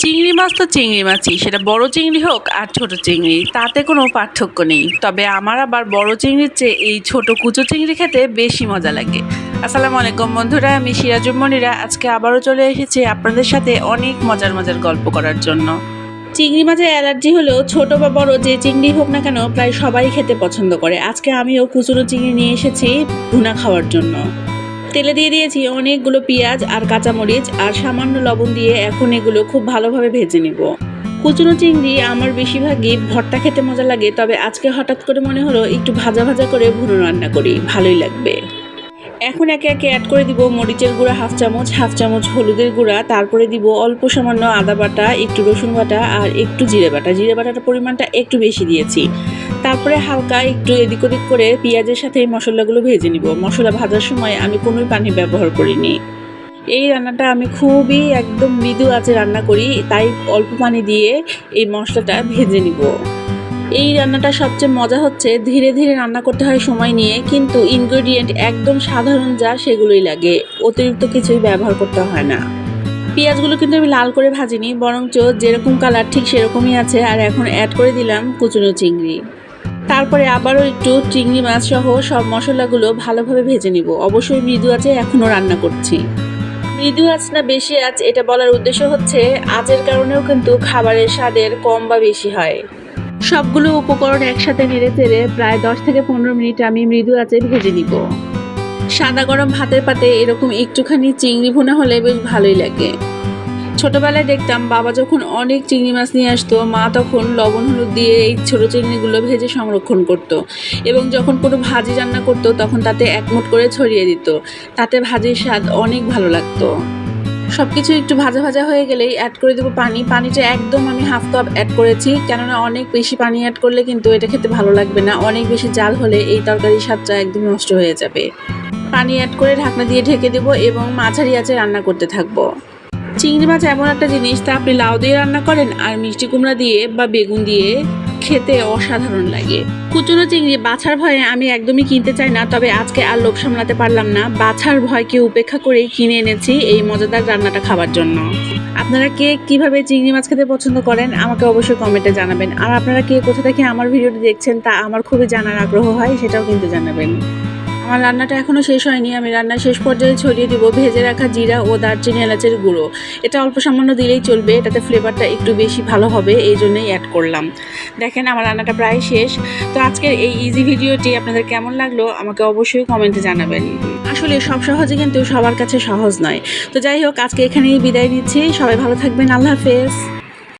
চিংড়ি মাছ তো চিংড়ি মাছই, সেটা বড় চিংড়ি হোক আর ছোট চিংড়ি, তাতে কোনো পার্থক্য নেই। তবে আমার আবার বড় চিংড়ির চেয়ে এই ছোট কুচো চিংড়ি খেতে বেশি মজা লাগে। আসসালামু আলাইকুম বন্ধুরা, আমি সিরাজুম মনিরা আজকে আবারও চলে এসেছি আপনাদের সাথে অনেক মজার মজার গল্প করার জন্য। চিংড়ি মাছের অ্যালার্জি হলেও ছোট বা বড় যে চিংড়ি হোক না কেন প্রায় সবাই খেতে পছন্দ করে। আজকে আমিও কুচুনো চিংড়ি নিয়ে এসেছি ভুনা খাওয়ার জন্য। তেলে দিয়ে দিয়েছি অনেকগুলো পেঁয়াজ আর কাঁচামরিচ আর সামান্য লবণ দিয়ে এখন এগুলো খুব ভালোভাবে ভেজে নিব। কুচুনো চিংড়ি আমার বেশিরভাগই ভর্তা খেতে মজা লাগে, তবে আজকে হঠাৎ করে মনে হলো একটু ভাজা ভাজা করে ভুনো রান্না করি, ভালোই লাগবে। এখন একে একে অ্যাড করে দিব মরিচের গুঁড়া হাফ চামচ হলুদের গুঁড়া, তারপরে দিব অল্প সামান্য আদা বাটা, একটু রসুন বাটা আর একটু জিরে বাটাটার পরিমাণটা একটু বেশি দিয়েছি। তারপরে হালকা একটু এদিক ওদিক করে পেঁয়াজের সাথে এই মশলাগুলো ভেজে নিব। মশলা ভাজার সময় আমি কোনোই পানি ব্যবহার করিনি। এই রান্নাটা আমি খুবই একদম মৃদু আঁচে রান্না করি, তাই অল্প পানি দিয়ে এই মশলাটা ভেজে নিব। এই রান্নাটা সবচেয়ে মজা হচ্ছে ধীরে ধীরে রান্না করতে হয় সময় নিয়ে, কিন্তু ইনগ্রেডিয়েন্ট একদম সাধারণ যা সেগুলোই লাগে, অতিরিক্ত কিছুই ব্যবহার করতে হয় না। পেঁয়াজগুলো কিন্তু আমি লাল করে ভাজিনি, বরঞ্চ যেরকম কালার ঠিক সেরকমই আছে। আর এখন অ্যাড করে দিলাম কুচুনো চিংড়ি। তারপরে আবারও একটু চিংড়ি মাছ সহ সব মশলাগুলো ভালোভাবে ভেজে নিব। অবশ্যই মৃদু আঁচে এখনও রান্না করছি। মৃদু আঁচ না বেশি আঁচ এটা বলার উদ্দেশ্য হচ্ছে আঁচের কারণেও কিন্তু খাবারের স্বাদের কম বা বেশি হয়। সবগুলো উপকরণ একসাথে নেড়ে চেড়ে প্রায় 10 থেকে 15 মিনিট আমি মৃদু আঁচে ভেজে নিব। সাদা গরম ভাতের পাতে এরকম একটুখানি চিংড়ি ভুনা হলে বেশ ভালোই লাগে। ছোটবেলায় দেখতাম বাবা যখন অনেক চিংড়ি মাছ নিয়ে আসতো, মা তখন লবণ হলুদ দিয়ে এই ছোটো চিংড়িগুলো ভেজে সংরক্ষণ করত, এবং যখন কোনো ভাজি রান্না করতো তখন তাতে এক মুঠ করে ছড়িয়ে দিত। তাতে ভাজির স্বাদ অনেক ভালো লাগতো। সব কিছু একটু ভাজা ভাজা হয়ে গেলেই অ্যাড করে দেবো পানি। পানিটা একদম আমি হাফ কাপ অ্যাড করেছি, কেননা অনেক বেশি পানি অ্যাড করলে কিন্তু এটা খেতে ভালো লাগবে না। অনেক বেশি জাল হলে এই তরকারির স্বাদটা একদম নষ্ট হয়ে যাবে। পানি অ্যাড করে ঢাকনা দিয়ে ঢেকে দেবো এবং মাঝারি আঁচে রান্না করতে থাকবো। চিংড়ি মাছ এমন একটা জিনিস, তা আপনি লাউ দিয়ে রান্না করেন আর মিষ্টি কুমড়া দিয়ে বা বেগুন দিয়ে, খেতে অসাধারণ লাগে। কুচুনো চিংড়ি বাছার ভয়ে আমি একদমই কিনতে চাই না, তবে আজকে আর লোভ সামলাতে পারলাম না, বাছার ভয়কে উপেক্ষা করেই কিনে এনেছি এই মজাদার রান্নাটা খাবার জন্য। আপনারা কে কিভাবে চিংড়ি মাছ খেতে পছন্দ করেন আমাকে অবশ্যই কমেন্টে জানাবেন। আর আপনারা কে কোথা থেকে আমার ভিডিওটি দেখছেন তা আমার খুবই জানার আগ্রহ হয়, সেটাও কিন্তু জানাবেন। আমার রান্নাটা এখনও শেষ হয়নি, আমি রান্নার শেষ পর্যায়ে ছড়িয়ে দিব ভেজে রাখা জিরা ও দারচিনি এলাচের গুঁড়ো। এটা অল্প সামান্য দিলেই চলবে, এটাতে ফ্লেভারটা একটু বেশি ভালো হবে, এই জন্যই অ্যাড করলাম। দেখেন আমার রান্নাটা প্রায় শেষ। তো আজকের এই ইজি ভিডিওটি আপনাদের কেমন লাগলো আমাকে অবশ্যই কমেন্টে জানাবেন। আসলে সব সহজে কিন্তু সবার কাছে সহজ নয়। তো যাই হোক, আজকে এখানেই বিদায় নিচ্ছি। সবাই ভালো থাকবেন, আল্লাহ হাফেজ।